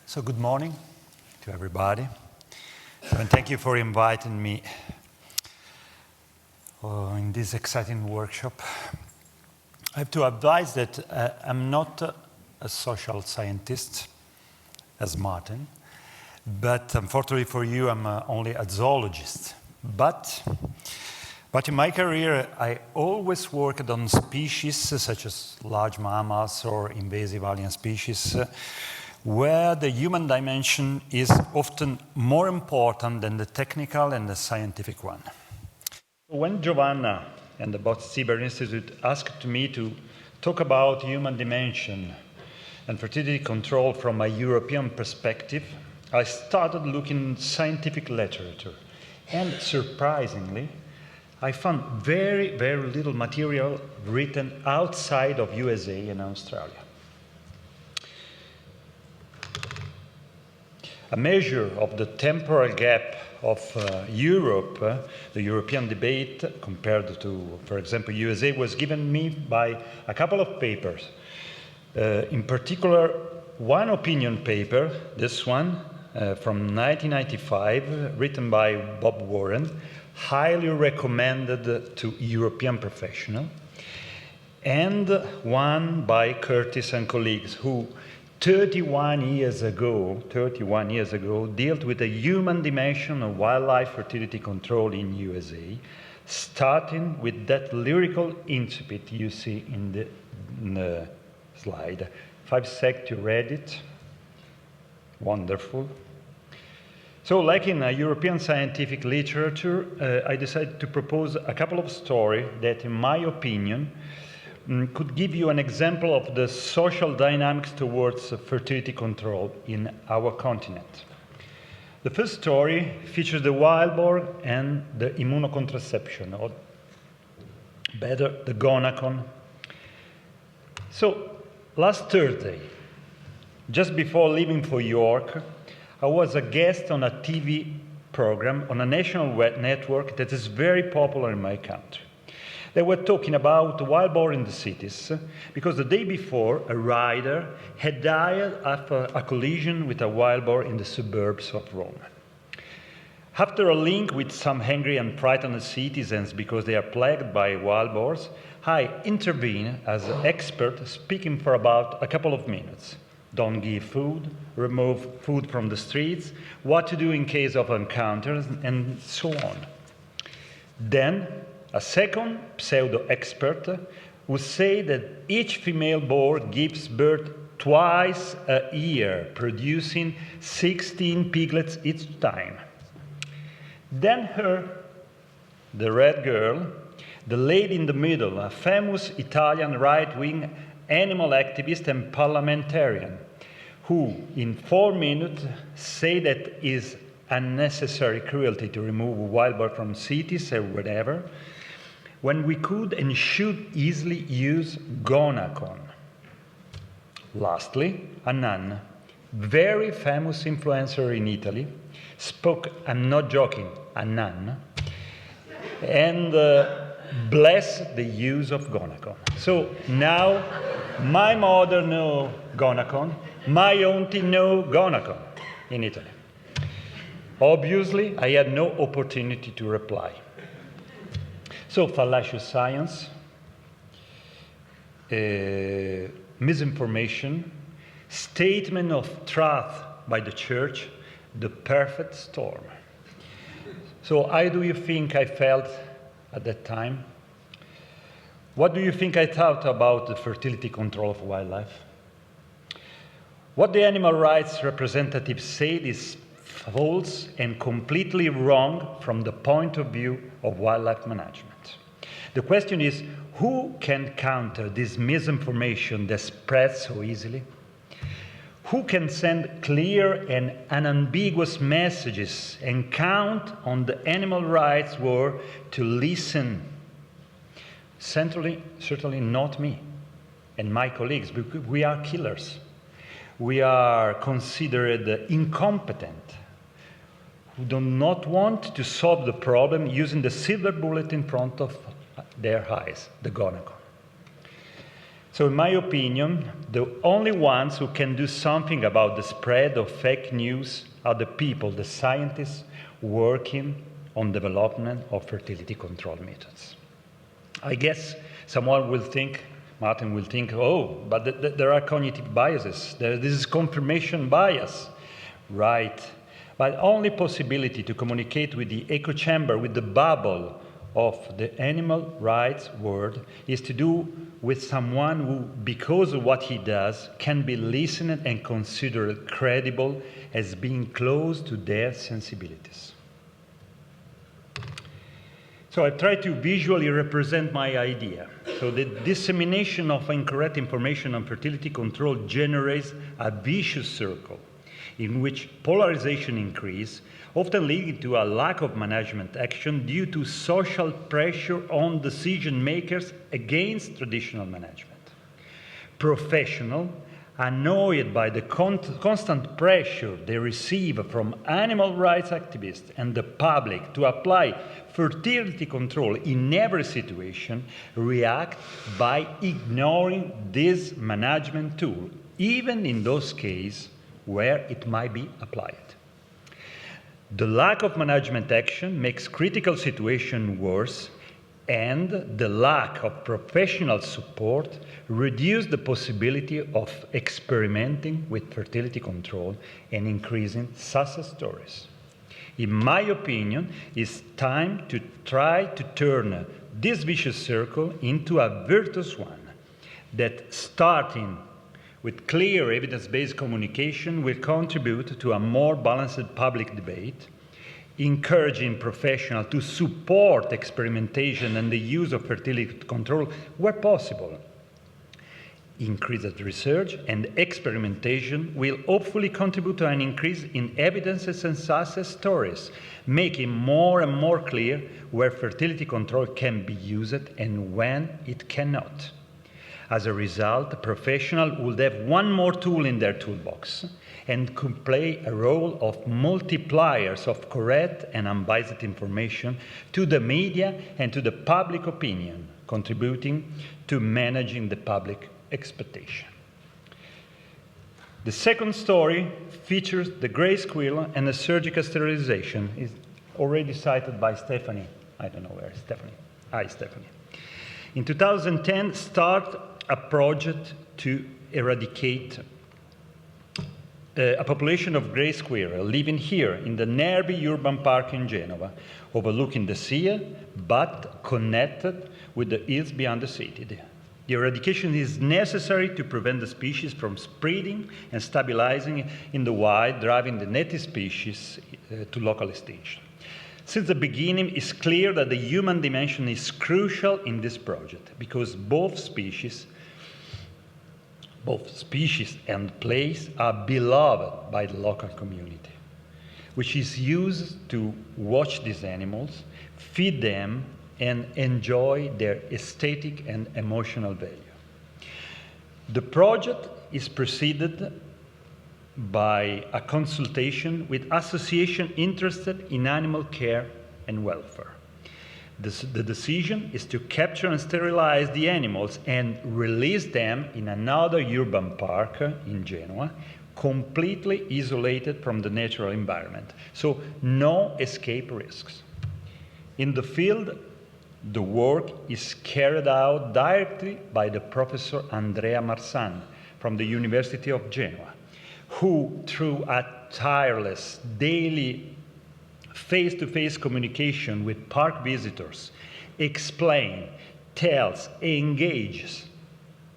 So good morning to everybody, and thank you for inviting me in this exciting workshop. I have to advise that I'm not a social scientist, as Martin, but unfortunately for you, I'm only a zoologist. But in my career, I always worked on species such as large mammals or invasive alien species, where the human dimension is often more important than the technical and the scientific one. When Giovanna and the Botstiber Institute asked me to talk about human dimension and fertility control from a European perspective, I started looking at scientific literature. And surprisingly, I found very, very little material written outside of USA and Australia. A measure of the temporal gap of Europe, the European debate, compared to, for example, USA, was given me by a couple of papers. In particular, one opinion paper, this one, from 1995, written by Bob Warren, highly recommended to European professionals, and one by Curtis and colleagues, who 31 years ago, dealt with the human dimension of wildlife fertility control in USA, starting with that lyrical incipit you see in the slide. 5 seconds to read it. Wonderful. So, like in European scientific literature, I decided to propose a couple of stories that, in my opinion, could give you an example of the social dynamics towards fertility control in our continent. The first story features the wild boar and the immunocontraception, or better, the gonacon. So, last Thursday, just before leaving for York, I was a guest on a TV program on a national network that is very popular in my country. They were talking about wild boar in the cities because the day before, a rider had died after a collision with a wild boar in the suburbs of Rome. After a link with some angry and frightened citizens because they are plagued by wild boars, I intervene as an expert, speaking for about a couple of minutes. Don't give food, remove food from the streets, what to do in case of encounters, and so on. Then, a second pseudo-expert would say that each female boar gives birth twice a year, producing 16 piglets each time. Then the red girl, the lady in the middle, a famous Italian right-wing animal activist and parliamentarian, who in 4 minutes say that it is unnecessary cruelty to remove wild boar from cities or whatever, when we could and should easily use gonacon. Lastly, a nun, very famous influencer in Italy, spoke, I'm not joking, a nun, and blessed the use of gonacon. So now, my mother knows gonacon, my auntie knows gonacon in Italy. Obviously, I had no opportunity to reply. So, fallacious science, misinformation, statement of truth by the church, the perfect storm. So, how do you think I felt at that time? What do you think I thought about the fertility control of wildlife? What the animal rights representatives said is false and completely wrong from the point of view of wildlife management. The question is, who can counter this misinformation that spreads so easily? Who can send clear and unambiguous messages and count on the animal rights world to listen? Certainly not me and my colleagues, because we are killers. We are considered incompetent, who do not want to solve the problem using the silver bullet in front of their eyes, the gonacon. So in my opinion, the only ones who can do something about the spread of fake news are the people, the scientists working on development of fertility control methods. I guess someone will think, Martin will think, oh, but there are cognitive biases. This is confirmation bias. Right. But only possibility to communicate with the echo chamber, with the bubble of the animal rights world, is to do with someone who, because of what he does, can be listened and considered credible as being close to their sensibilities. So I try to visually represent my idea. So the dissemination of incorrect information on fertility control generates a vicious circle in which polarization increases, often leading to a lack of management action due to social pressure on decision makers against traditional management. Professionals, annoyed by the constant pressure they receive from animal rights activists and the public to apply fertility control in every situation, react by ignoring this management tool, even in those cases where it might be applied. The lack of management action makes critical situations worse, and the lack of professional support reduces the possibility of experimenting with fertility control and increasing success stories. In my opinion, it's time to try to turn this vicious circle into a virtuous one that, starting with clear evidence-based communication, will contribute to a more balanced public debate, encouraging professionals to support experimentation and the use of fertility control where possible. Increased research and experimentation will hopefully contribute to an increase in evidences and success stories, making more and more clear where fertility control can be used and when it cannot. As a result, professionals would have one more tool in their toolbox and could play a role of multipliers of correct and unbiased information to the media and to the public opinion, contributing to managing the public expectation. The second story features the gray squirrel and the surgical sterilization. It's already cited by Stephanie. I don't know where is Stephanie. Hi, Stephanie. In 2010, started a project to eradicate a population of gray squirrel living here in the nearby urban park in Genova, overlooking the sea, but connected with the hills beyond the city. The eradication is necessary to prevent the species from spreading and stabilizing in the wild, driving the native species to local extinction. Since the beginning, it's clear that the human dimension is crucial in this project because both species and place are beloved by the local community, which is used to watch these animals, feed them, and enjoy their aesthetic and emotional value. The project is preceded by a consultation with associations interested in animal care and welfare. The decision is to capture and sterilize the animals and release them in another urban park in Genoa, completely isolated from the natural environment, so no escape risks. In the field, the work is carried out directly by the Professor Andrea Marsan from the University of Genoa, who, through a tireless daily face-to-face communication with park visitors, explains, tells, engages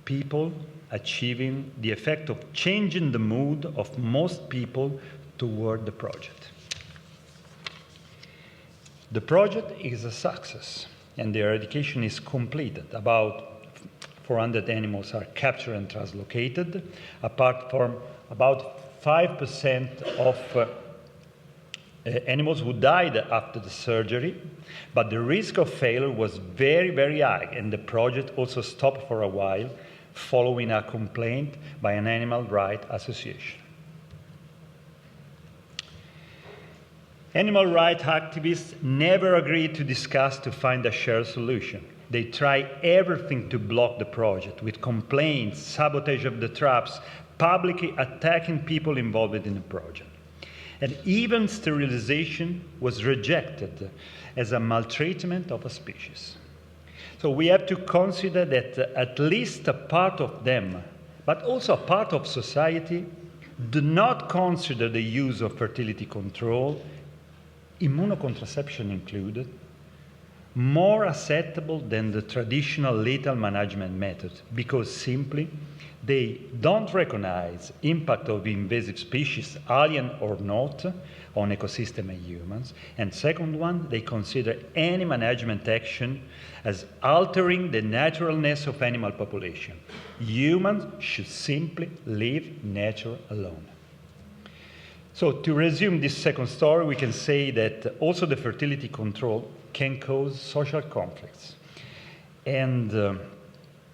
people, achieving the effect of changing the mood of most people toward the project. The project is a success, and the eradication is completed. About 400 animals are captured and translocated, apart from about 5% of animals who died after the surgery, but the risk of failure was very, very high, and the project also stopped for a while following a complaint by an animal rights association. Animal rights activists never agreed to discuss to find a shared solution. They try everything to block the project with complaints, sabotage of the traps, publicly attacking people involved in the project. And even sterilization was rejected as a maltreatment of a species. So we have to consider that at least a part of them, but also a part of society, do not consider the use of fertility control, immunocontraception included, more acceptable than the traditional lethal management method, because simply they don't recognize impact of invasive species, alien or not, on ecosystem and humans. And second one, they consider any management action as altering the naturalness of animal population. Humans should simply leave nature alone. So to resume this second story, we can say that also the fertility control can cause social conflicts, and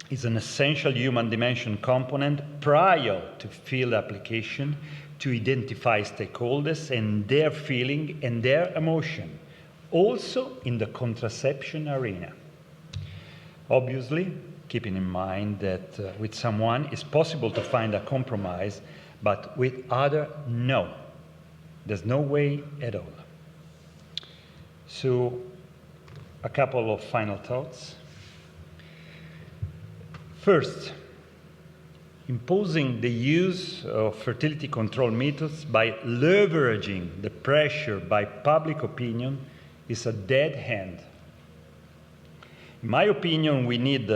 is an essential human dimension component prior to field application to identify stakeholders and their feeling and their emotion, also in the contraception arena. Obviously, keeping in mind that with someone it's possible to find a compromise, but with other, no. There's no way at all. So, a couple of final thoughts. First, imposing the use of fertility control methods by leveraging the pressure by public opinion is a dead end. In my opinion, we need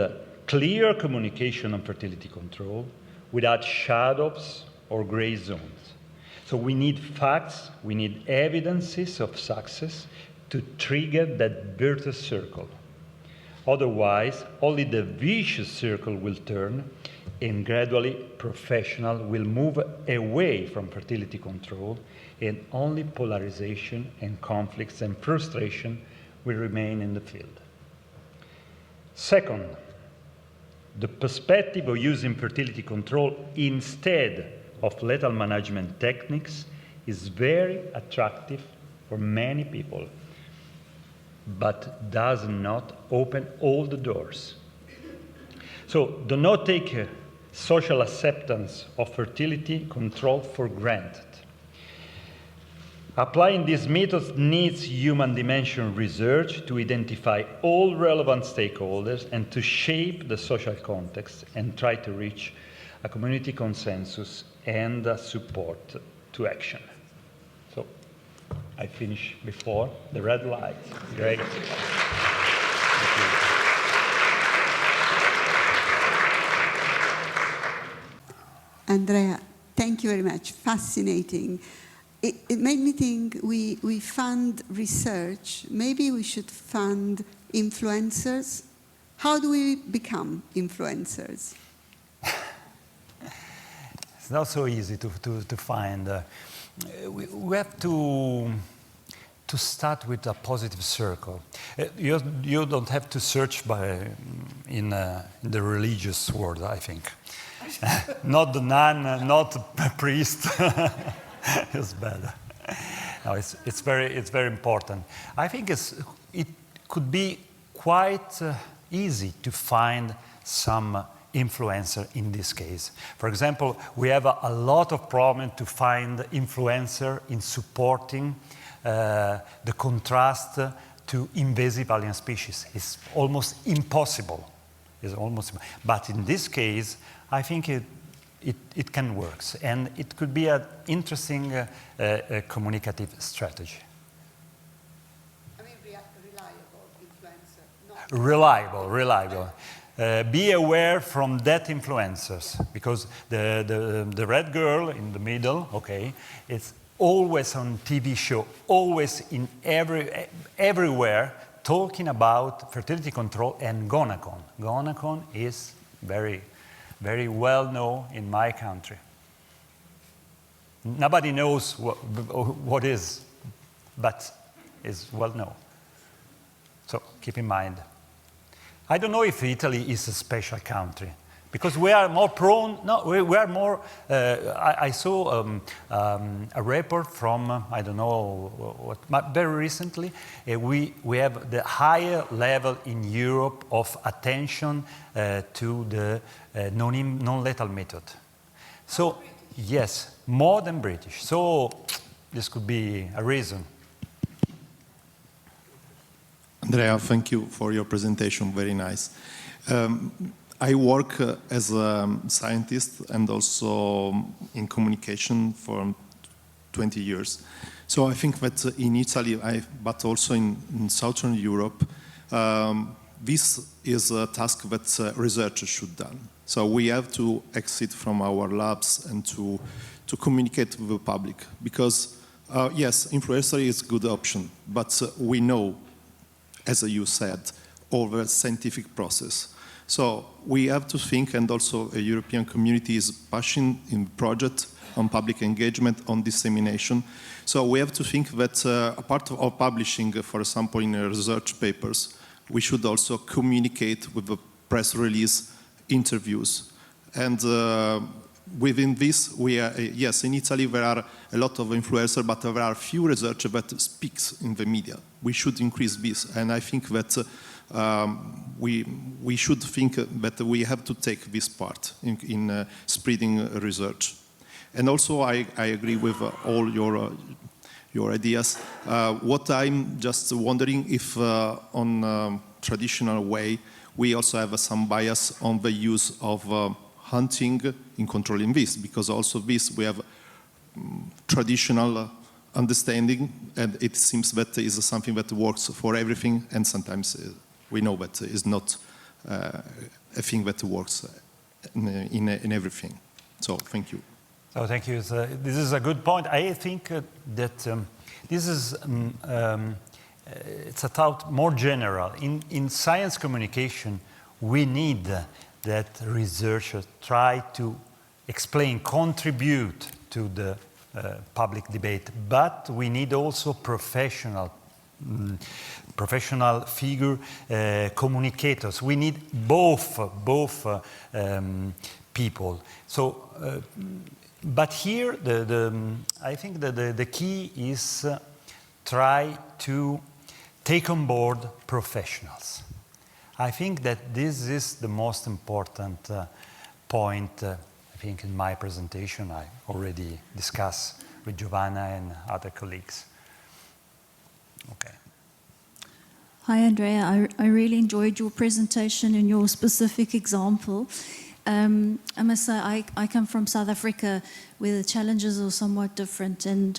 clear communication on fertility control without shadows or gray zones. So we need facts, we need evidences of success to trigger that virtuous circle. Otherwise, only the vicious circle will turn, and gradually professionals will move away from fertility control, and only polarization and conflicts and frustration will remain in the field. Second, the perspective of using fertility control instead of lethal management techniques is very attractive for many people, but does not open all the doors. So do not take social acceptance of fertility control for granted. Applying these methods needs human dimension research to identify all relevant stakeholders and to shape the social context and try to reach a community consensus and support to action. So I finished before the red light. Great. Andrea, thank you very much. Fascinating. It made me think we fund research. Maybe we should fund influencers. How do we become influencers? It's not so easy to find. We have to start with a positive circle. You don't have to search in the religious world, I think. Not the nun, not the priest. It's bad. No, it's very important. I think it could be quite easy to find some influencer in this case. For example, we have a lot of problem to find influencer in supporting the contrast to invasive alien species. It's almost impossible. But in this case, I think it can work, and it could be an interesting communicative strategy. I mean, reliable influencer. Reliable. Be aware from that influencers, because the red girl in the middle, okay, it's always on TV show, always in everywhere, talking about fertility control and gonacon. Gonacon is very well known in my country. Nobody knows what is, but it's well known. So keep in mind. I don't know if Italy is a special country, because we are more prone. No, we are more. I saw a report from I don't know what, very recently. We have the higher level in Europe of attention to the non-lethal method. So yes, more than British. So this could be a reason. Andrea, thank you for your presentation. Very nice. I work as a scientist and also in communication for 20 years. So I think that in Italy, but also in Southern Europe, this is a task that researchers should do. So we have to exit from our labs and to communicate with the public. Because, yes, influencer is a good option, but we know, as you said, over scientific process. So we have to think, and also a European community is pushing in project on public engagement, on dissemination. So we have to think that apart of publishing, for example, in research papers, we should also communicate with the press release, interviews. And within this, we are, yes, in Italy there are a lot of influencers, but there are few researchers that speaks in the media. We should increase this, and I think that we should think that we have to take this part in spreading research. And also, I agree with all your ideas. What I'm just wondering if on traditional way, we also have some bias on the use of hunting in controlling this, because also this we have traditional understanding, and it seems that is something that works for everything, and sometimes we know that is not a thing that works in everything. So thank you. So thank you. This is a good point. I think that this is it's a thought more general. In science communication, we need that researchers try to explain, contribute to the public debate, but we need also professional figure communicators. We need both people. So, but here I think that the key is try to take on board professionals. I think that this is the most important point. I think in my presentation I already discussed with Giovanna and other colleagues. Okay. Hi, Andrea. I really enjoyed your presentation and your specific example. I must say, I come from South Africa, where the challenges are somewhat different, and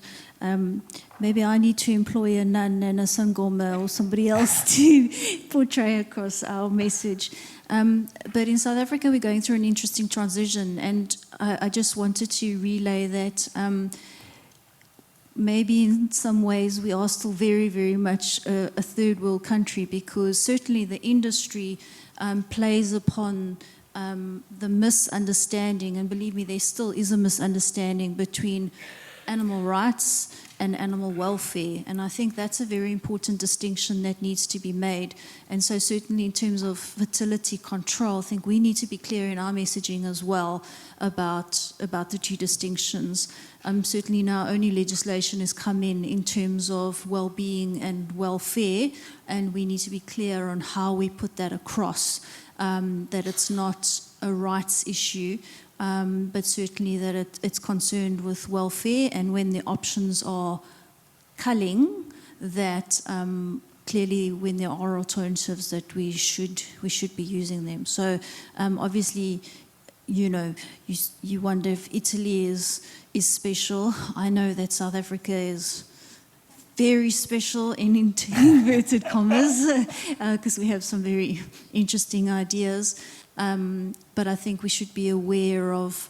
maybe I need to employ a nun and a sangoma or somebody else to portray across our message. But in South Africa, we're going through an interesting transition, and I just wanted to relay that maybe in some ways we are still very, very much a third world country, because certainly the industry plays upon the misunderstanding, and believe me, there still is a misunderstanding between animal rights and animal welfare, and I think that's a very important distinction that needs to be made. And so certainly in terms of fertility control, I think we need to be clear in our messaging as well about the two distinctions. Certainly now only legislation has come in terms of well-being and welfare, and we need to be clear on how we put that across. That it's not a rights issue, but certainly that it's concerned with welfare, and when the options are culling, that clearly when there are alternatives that we should be using them. So obviously, you know, you wonder if Italy is special. I know that South Africa is very special in inverted commas, because we have some very interesting ideas. But I think we should be aware of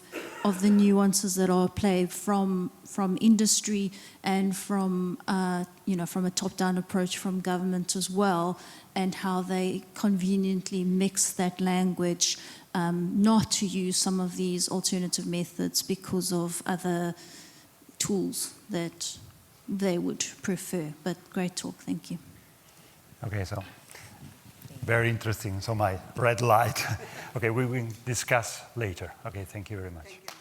the nuances that are played from industry and from from a top-down approach from government as well, and how they conveniently mix that language not to use some of these alternative methods because of other tools that they would prefer. But great talk, thank you. Okay, so Very interesting. So my red light. Okay, we will discuss later. Okay, thank you very much.